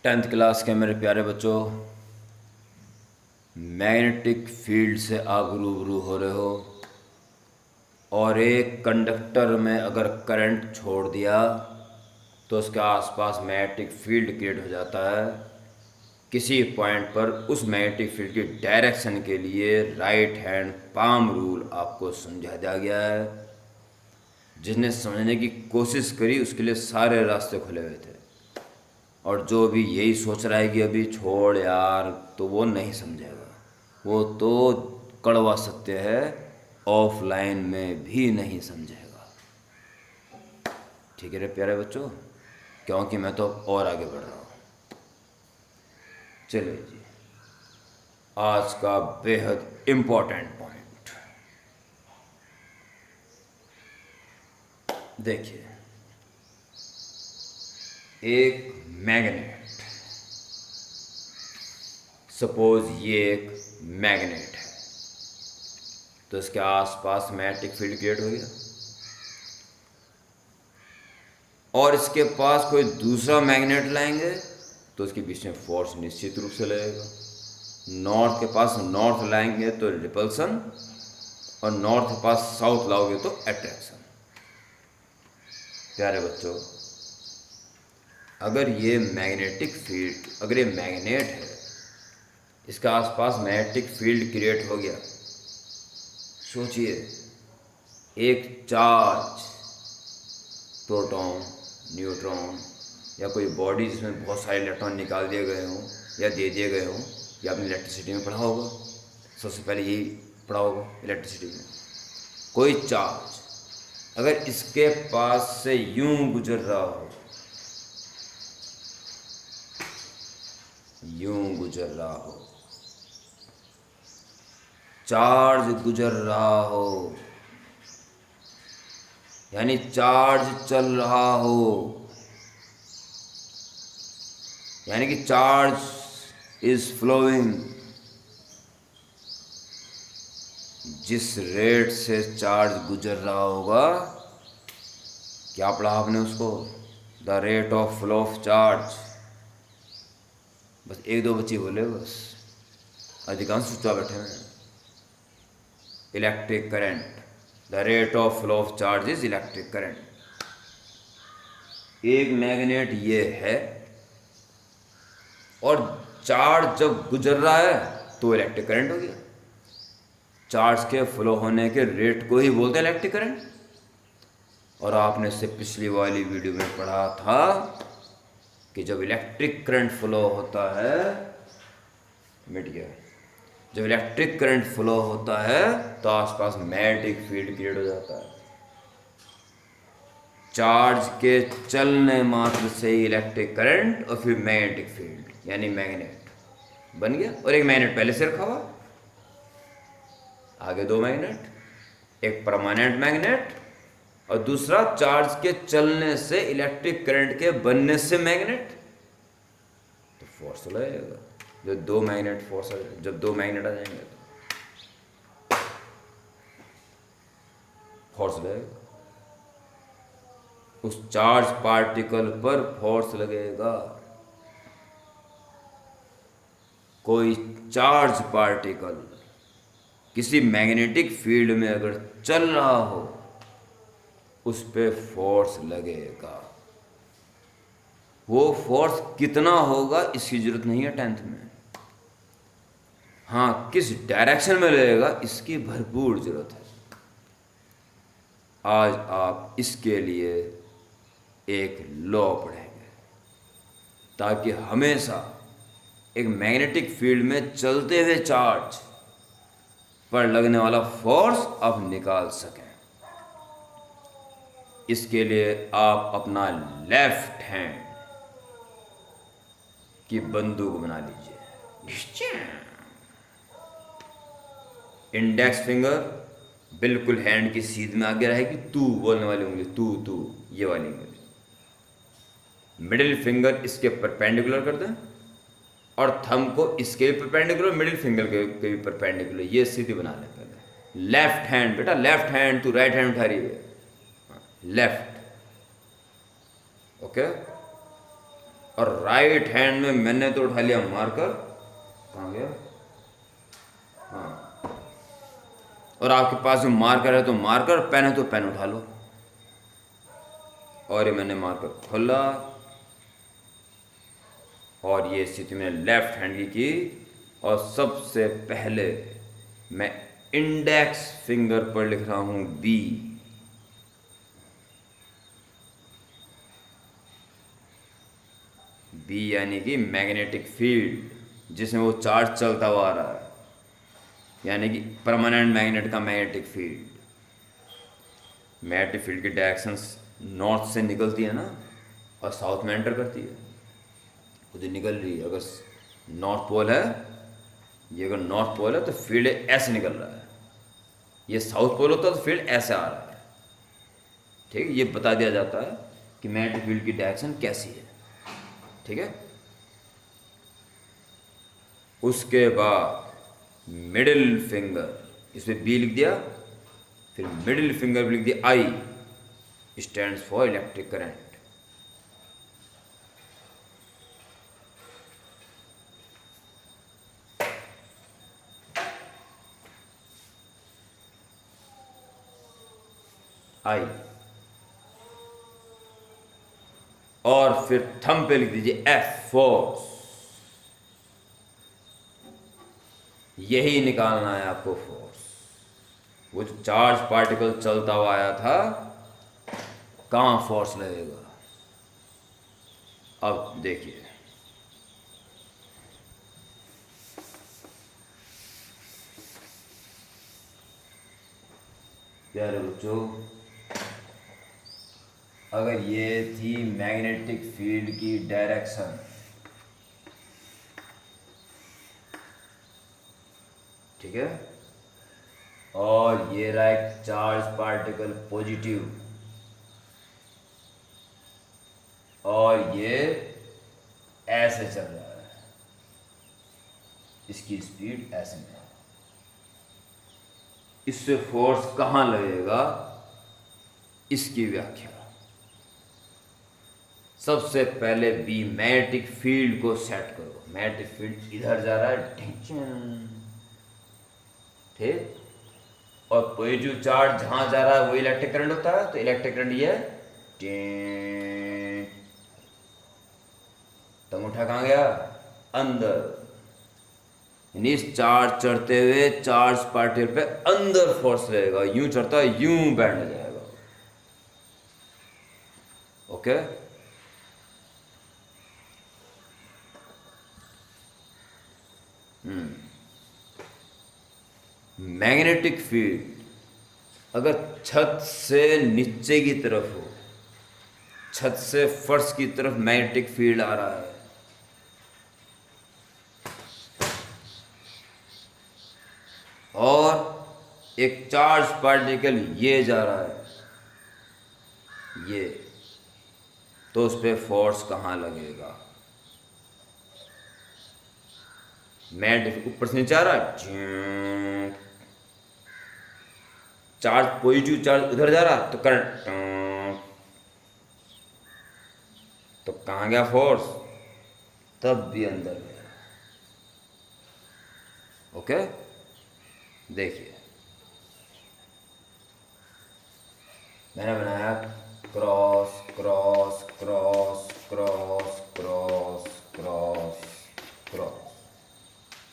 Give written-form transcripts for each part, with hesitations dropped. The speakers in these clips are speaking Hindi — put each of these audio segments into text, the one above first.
टेंथ क्लास के मेरे प्यारे बच्चों, मैग्नेटिक फील्ड से आप रूबरू हो रहे हो। और एक कंडक्टर में अगर करंट छोड़ दिया तो उसके आसपास मैग्नेटिक फील्ड क्रिएट हो जाता है। किसी पॉइंट पर उस मैग्नेटिक फील्ड की डायरेक्शन के लिए राइट हैंड पाम रूल आपको समझा दिया गया है। जिसने समझने की कोशिश करी उसके लिए सारे रास्ते खुले हुए थे, और जो भी यही सोच रहा है कि अभी छोड़ यार, तो वो नहीं समझेगा। वो तो कड़वा सत्य है, ऑफलाइन में भी नहीं समझेगा। ठीक है रे प्यारे बच्चों, क्योंकि मैं तो और आगे बढ़ रहा हूँ। चलिए जी, आज का बेहद इम्पोर्टेंट पॉइंट देखिए। एक मैग्नेट, सपोज ये एक मैग्नेट है, तो इसके आसपास मैग्नेटिक फील्ड क्रिएट हो गया, और इसके पास कोई दूसरा मैग्नेट लाएंगे तो उसके बीच में फोर्स निश्चित रूप से लगेगा। नॉर्थ के पास नॉर्थ लाएंगे तो रिपल्सन, और नॉर्थ के पास साउथ लाओगे तो अट्रैक्शन। प्यारे बच्चों, अगर ये मैग्नेटिक फील्ड, अगर ये मैग्नेट है, इसके आसपास मैग्नेटिक फील्ड क्रिएट हो गया, सोचिए एक चार्ज, प्रोटॉन, न्यूट्रॉन या कोई बॉडी जिसमें बहुत सारे इलेक्ट्रॉन निकाल दिए गए हों या दे दिए गए हों, या आपने इलेक्ट्रिसिटी में पढ़ा होगा, सबसे पहले यही पढ़ा होगा इलेक्ट्रिसिटी में। कोई चार्ज अगर इसके पास से यूं गुजर रहा हो, यूं गुजर रहा हो, चार्ज गुजर रहा हो, यानी चार्ज चल रहा हो, यानी कि चार्ज इज फ्लोइंग। जिस रेट से चार्ज गुजर रहा होगा, क्या पढ़ा आपने उसको? The rate of flow of charge. बस एक दो बच्चे बोले, बस अधिकांश चुपचाप बैठे हैं। Electric current, the rate of flow of charge is electric current. एक मैग्नेट ये है, और चार्ज जब गुजर रहा है तो इलेक्ट्रिक करंट हो गया। चार्ज के फ्लो होने के रेट को ही बोलते हैं इलेक्ट्रिक करंट। और आपने इससे पिछली वाली वीडियो में पढ़ा था कि जब इलेक्ट्रिक करंट फ्लो होता है, मिट गया, जब इलेक्ट्रिक करंट फ्लो होता है तो आसपास मैग्नेटिक फील्ड क्रिएट हो जाता है। चार्ज के चलने मात्र से ही इलेक्ट्रिक करंट और फिर मैग्नेटिक फील्ड यानी मैग्नेट बन गया। और एक मैग्नेट पहले से रखा हुआ, आगे दो मैग्नेट, एक परमानेंट मैग्नेट और दूसरा चार्ज के चलने से इलेक्ट्रिक करंट के बनने से मैग्नेट। तो फोर्स तो लगेगा, जब दो मैग्नेट फोर्स, जब दो मैग्नेट आ जाएंगे तो फोर्स लगेगा। उस चार्ज पार्टिकल पर फोर्स लगेगा। कोई चार्ज पार्टिकल किसी मैग्नेटिक फील्ड में अगर चल रहा हो, उस पे फोर्स लगेगा। वो फोर्स कितना होगा इसकी जरूरत नहीं है टेंथ में। हाँ, किस डायरेक्शन में लगेगा इसकी भरपूर जरूरत है। आज आप इसके लिए एक लॉ पढ़ेंगे, ताकि हमेशा एक मैग्नेटिक फील्ड में चलते हुए चार्ज पर लगने वाला फोर्स आप निकाल सकें। इसके लिए आप अपना लेफ्ट हैंड की बंदूक बना लीजिए। इंडेक्स फिंगर बिल्कुल हैंड की सीध में आगे रहेगी, तू बोलने वाली उंगली, तू ये वाली उंगली। मिडिल फिंगर इसके परपेंडिकुलर कर दें, और थंब को इसके भी परपेंडिकुलर, मिडिल फिंगर के भी परपेंडिकुलर, ये सीधी बना लें पहले। लेफ्ट हैंड, बेटा लेफ्ट हैंड, तू राइट हैंड उठा रही है, लेफ्ट, ओके। और राइट हैंड में मैंने तो उठा लिया मार्कर, कहाँ गया, हाँ, और आपके पास जो मार्कर है तो मार्कर, पेन है तो पेन उठा लो। और ये मैंने मार्कर खोला और ये स्थिति मैंने लेफ्ट हैंड की और सबसे पहले मैं इंडेक्स फिंगर पर लिख रहा हूं बी। बी यानी कि मैग्नेटिक फील्ड जिसमें वो चार्ज चलता हुआ आ रहा है, यानी कि परमानेंट मैग्नेट का मैग्नेटिक फील्ड। मैग्नेटिक फील्ड की डायरेक्शंस नॉर्थ से निकलती है ना और साउथ में एंटर करती है, वो जो निकल रही है, अगर नॉर्थ पोल है, ये अगर नॉर्थ पोल है तो फील्ड ऐसे निकल रहा है, ये साउथ पोल होता है तो फील्ड ऐसे आ रहा है। ठीक है, ये बता दिया जाता है कि मैग्नेटिक फील्ड की डायरेक्शन कैसी है। ठीक है, उसके बाद मिडिल फिंगर, इसमें बी लिख दिया, फिर मिडिल फिंगर भी लिख दिया आई, स्टैंड्स फॉर इलेक्ट्रिक करंट। आई, और फिर थंब पे लिख दीजिए एफ, फोर्स। यही निकालना है आपको, फोर्स। वो जो चार्ज पार्टिकल चलता हुआ आया था, कहां फोर्स लगेगा। अब देखिए, प्यारे बच्चों, अगर ये थी मैग्नेटिक फील्ड की डायरेक्शन, ठीक है, और ये रहा एक चार्ज पार्टिकल पॉजिटिव, और ये ऐसे चल रहा है, इसकी स्पीड ऐसे में, इससे फोर्स कहां लगेगा, इसकी व्याख्या। सबसे पहले बी मैग्नेटिक फील्ड को सेट करो। मैग्नेटिक फील्ड इधर जा रहा है, ठीक, और पॉजिटिव चार्ज जहां जा रहा है वो इलेक्ट्रिक करंट होता है, तो इलेक्ट्रिक करंट ये अंगूठा कहां गया, अंदर, यानी इस चार्ज चढ़ते हुए चार्ज पार्टिकल पे अंदर फोर्स रहेगा, यूं चढ़ता है यूं बैंड हो जाएगा। ओके, मैग्नेटिक फील्ड अगर छत से नीचे की तरफ हो, छत से फर्श की तरफ मैग्नेटिक फील्ड आ रहा है, और एक चार्ज पार्टिकल ये जा रहा है, ये, तो उस पर फोर्स कहां लगेगा। मैग्नेटिक ऊपर से नीचे आ रहा है, चार्ज पॉजिटिव चार्ज उधर जा रहा तो करंट, तो कहां गया फोर्स, तब भी अंदर गया। ओके, देखिए मैंने बनाया cross cross cross cross cross cross cross.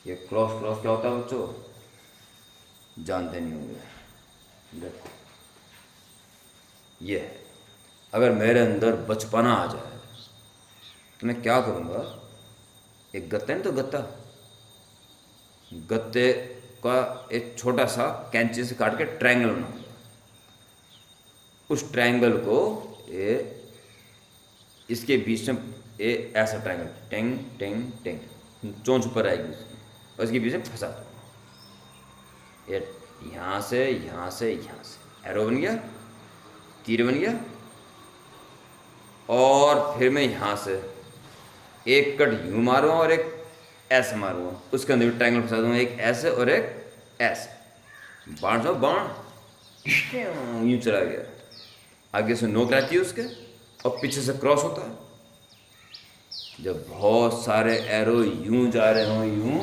ये क्रॉस क्रॉस क्या होता है बच्चों, जानते नहीं होंगे। देखो ये, अगर मेरे अंदर बचपना आ जाए तो मैं क्या करूँगा, एक गत्ता है ना, तो गत्ते का एक छोटा सा कैंची से काट के ट्रायंगल बनाऊंगा। उस ट्रायंगल को इसके बीच में ऐसा ट्रायंगल टेंग टेंग टेंग चोंच ऊपर आएगी उसकी, और इसके बीच में फंसा दो, ये यहाँ से यहाँ से यहाँ से एरो बन गया, तीर बन गया, और फिर मैं यहाँ से एक कट यूँ मारूँगा और एक ऐसे मारूँगा, उसके अंदर भी ट्रायंगल फंसा दूँगा, एक ऐसे और एक ऐसे, बाण जो बाण यूँ चला गया, आगे से नोक रहती है उसके और पीछे से क्रॉस होता है, जब बहुत सारे एरो यूं जा रहे हों यूं,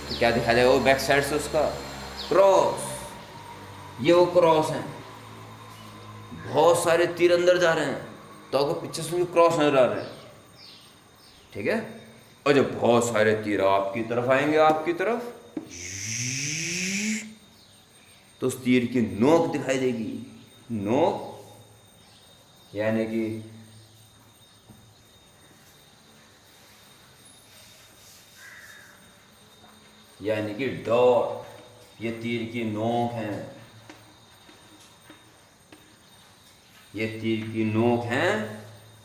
तो क्या दिखाई देगा वो बैक साइड से उसका क्रॉस। ये वो क्रॉस है। बहुत सारे तीर अंदर जा रहे हैं तो आपको पीछे से क्रॉस नजर आ रहे हैं, ठीक है। और जब बहुत सारे तीर आपकी तरफ आएंगे, आपकी तरफ, तो उस तीर की नोक दिखाई देगी। नोक यानी कि डॉट। ये तीर की नोक है, ये तीर की नोक है,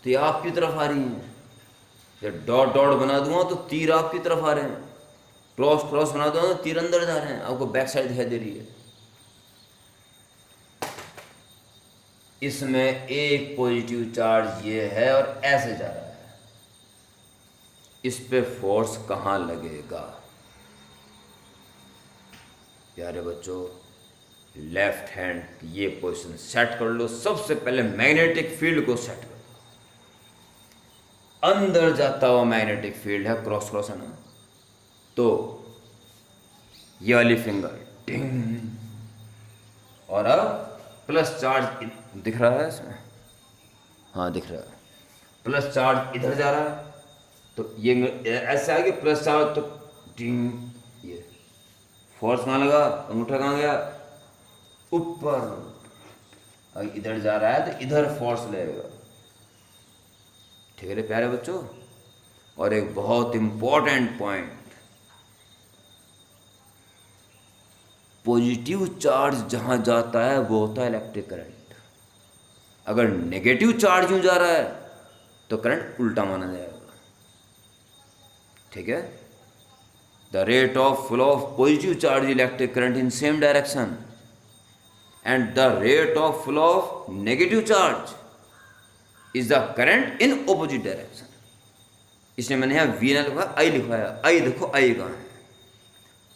तो ये आपकी तरफ आ रही है। जब डॉट डॉट बना दूंगा तो तीर आपकी तरफ आ रहे हैं, क्रॉस क्रॉस बना दूंगा तो तीर अंदर जा रहे हैं, आपको बैक साइड दिखाई दे रही है। इसमें एक पॉजिटिव चार्ज ये है और ऐसे जा रहा है। इस पे फोर्स कहाँ लगेगा? प्यारे बच्चों, लेफ्ट हैंड ये पोजीशन सेट कर लो। सबसे पहले मैग्नेटिक फील्ड को सेट कर लो। अंदर जाता हुआ मैग्नेटिक फील्ड है, क्रॉस क्रॉस है ना, तो ये वाली फिंगर टिंग, और अब प्लस चार्ज दिख रहा है इसमें, हाँ दिख रहा है, प्लस चार्ज इधर जा रहा है, तो ये ऐसे आ गया प्लस चार्ज, तो टिंग, ये फोर्स कहाँ लगा, अंगूठा कहाँ गया, ऊपर। अगर इधर जा रहा है तो इधर फोर्स लगेगा, ठीक है प्यारे बच्चों। और एक बहुत इंपॉर्टेंट पॉइंट, पॉजिटिव चार्ज जहां जाता है वो होता है इलेक्ट्रिक करंट। अगर नेगेटिव चार्ज यूं जा रहा है तो करंट उल्टा माना जाएगा, ठीक है। The rate of flow of positive charge electric current in same direction and the rate of flow of negative charge is the current in opposite direction। इसलिए मैंने यहाँ V ना लिखा, I लिखवाया। I देखो I कहाँ है,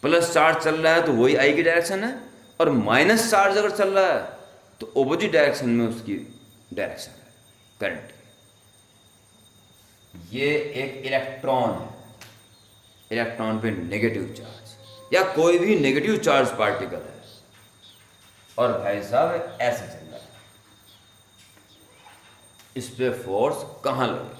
प्लस चार्ज चल रहा है तो वही I की डायरेक्शन है, और माइनस चार्ज अगर चल रहा है तो ऑपोजिट डायरेक्शन में उसकी डायरेक्शन है करंट। ये एक इलेक्ट्रॉन है, इलेक्ट्रॉन पे नेगेटिव चार्ज या कोई भी नेगेटिव चार्ज पार्टिकल है, और भाई साहब ऐसे चल रहा है, इस पे फोर्स कहां लगेगा?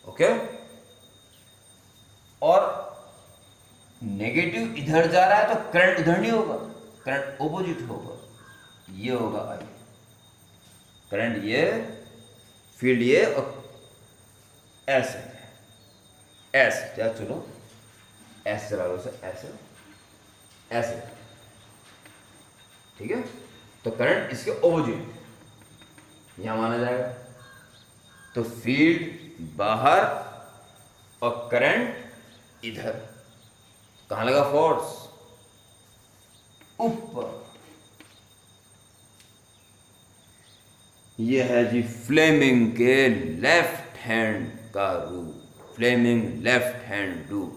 ओके। और नेगेटिव इधर जा रहा है तो करंट उधर नहीं होगा, करंट ऑपोजिट होगा, ये होगा आई करंट, ये फील्ड ये, और ऐसे ऐसे क्या, चलो ऐसे चला लो, ऐसे ऐसे, ठीक है। तो करंट इसके ऑपोजिट यहां माना जाएगा, तो फील्ड बाहर और करंट इधर। कहां लगा फोर्स? ऊपर। यह है जी फ्लेमिंग के लेफ्ट हैंड का rule, Fleming left hand rule,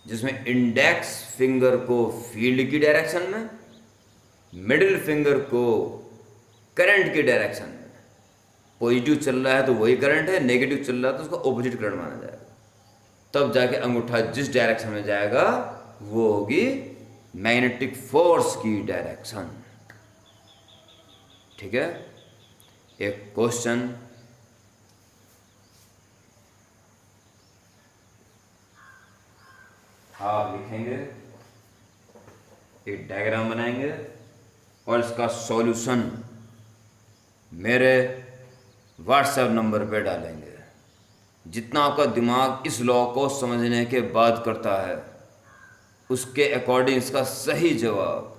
जिसमें इंडेक्स फिंगर को फील्ड की डायरेक्शन में, मिडिल फिंगर को करंट की डायरेक्शन में। पॉजिटिव चल रहा है तो वही करंट है, नेगेटिव चल रहा है तो उसका ऑपोजिट करंट माना जाएगा। तब जाके अंगूठा जिस डायरेक्शन में जाएगा वो होगी मैग्नेटिक फोर्स की डायरेक्शन, ठीक है। एक क्वेश्चन, आप लिखेंगे, एक डायग्राम बनाएंगे और इसका सॉल्यूशन मेरे व्हाट्सएप नंबर पे डालेंगे। जितना आपका दिमाग इस लॉ को समझने के बाद करता है उसके अकॉर्डिंग इसका सही जवाब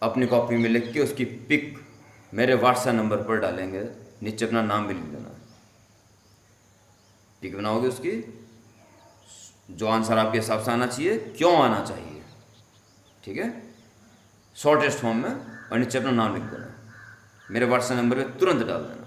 अपनी कॉपी में लिख के उसकी पिक मेरे व्हाट्सएप नंबर पर डालेंगे। नीचे अपना नाम भी लिख देना, पिक बनाओगे उसकी, जो आंसर आपके हिसाब से आना चाहिए, क्यों आना चाहिए, ठीक है, शॉर्टेस्ट फॉर्म में, और नीचे अपना नाम लिख देना, मेरे व्हाट्सएप नंबर पे तुरंत डाल देना।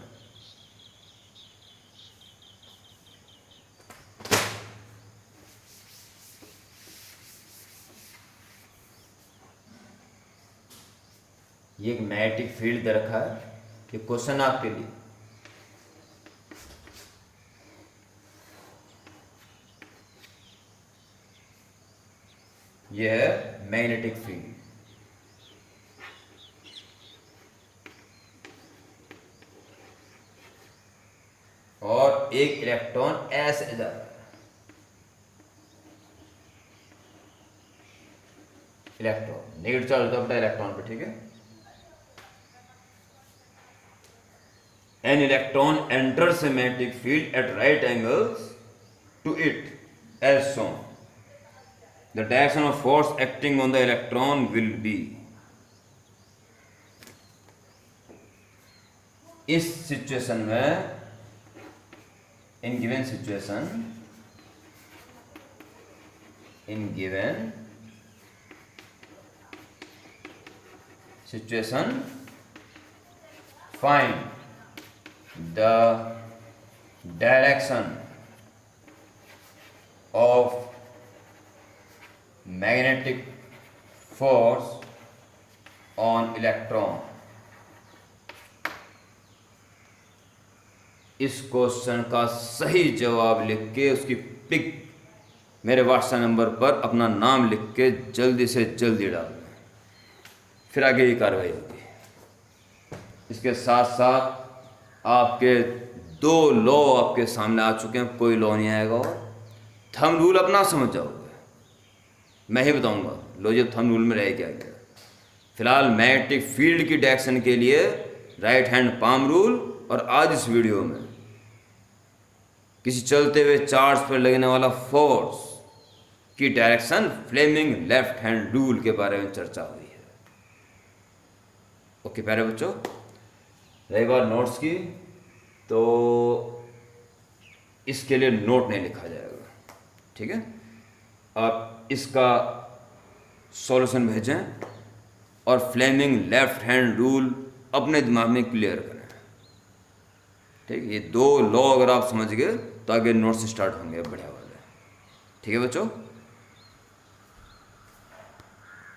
ये एक मैग्नेटिक फील्ड दे रखा है। ये क्वेश्चन आपके लिए, ये है मैग्नेटिक फील्ड। और एक इलेक्ट्रॉन ऐसे जा रहा है, इलेक्ट्रॉन नेगेटिव चार्ज होता है इलेक्ट्रॉन पे, ठीक है। An electron enters a magnetic field at right angles to it as shown. The direction of force acting on the electron will be. इस सिचुएशन में, in given situation, find the direction of magnetic force on electron. इस क्वेश्चन का सही जवाब लिख के उसकी पिक मेरे व्हाट्सएप नंबर पर अपना नाम लिख के जल्दी से जल्दी डाल दें, फिर आगे की कार्रवाई होगी। इसके साथ साथ आपके 2 लॉ आपके सामने आ चुके हैं, कोई लॉ नहीं आएगा। और थंब रूल अपना समझ जाओगे, मैं ही बताऊंगा लो जब थंब रूल में रह क्या गया। फिलहाल मैग्नेटिक फील्ड की डायरेक्शन के लिए राइट हैंड पाम रूल, और आज इस वीडियो में किसी चलते हुए चार्ज पर लगने वाला फोर्स की direction Fleming left hand rule के बारे में चर्चा हुई है। ओके प्यारे बच्चों, रही बात नोट्स की, तो इसके लिए नोट नहीं लिखा जाएगा, ठीक है। आप इसका सॉल्यूशन भेजें और फ्लेमिंग लेफ्ट हैंड रूल अपने दिमाग में क्लियर करें, ठीक है। ये 2 लॉ अगर आप समझ गए तो आगे नोट्स स्टार्ट होंगे बढ़िया वाले, ठीक है बच्चों।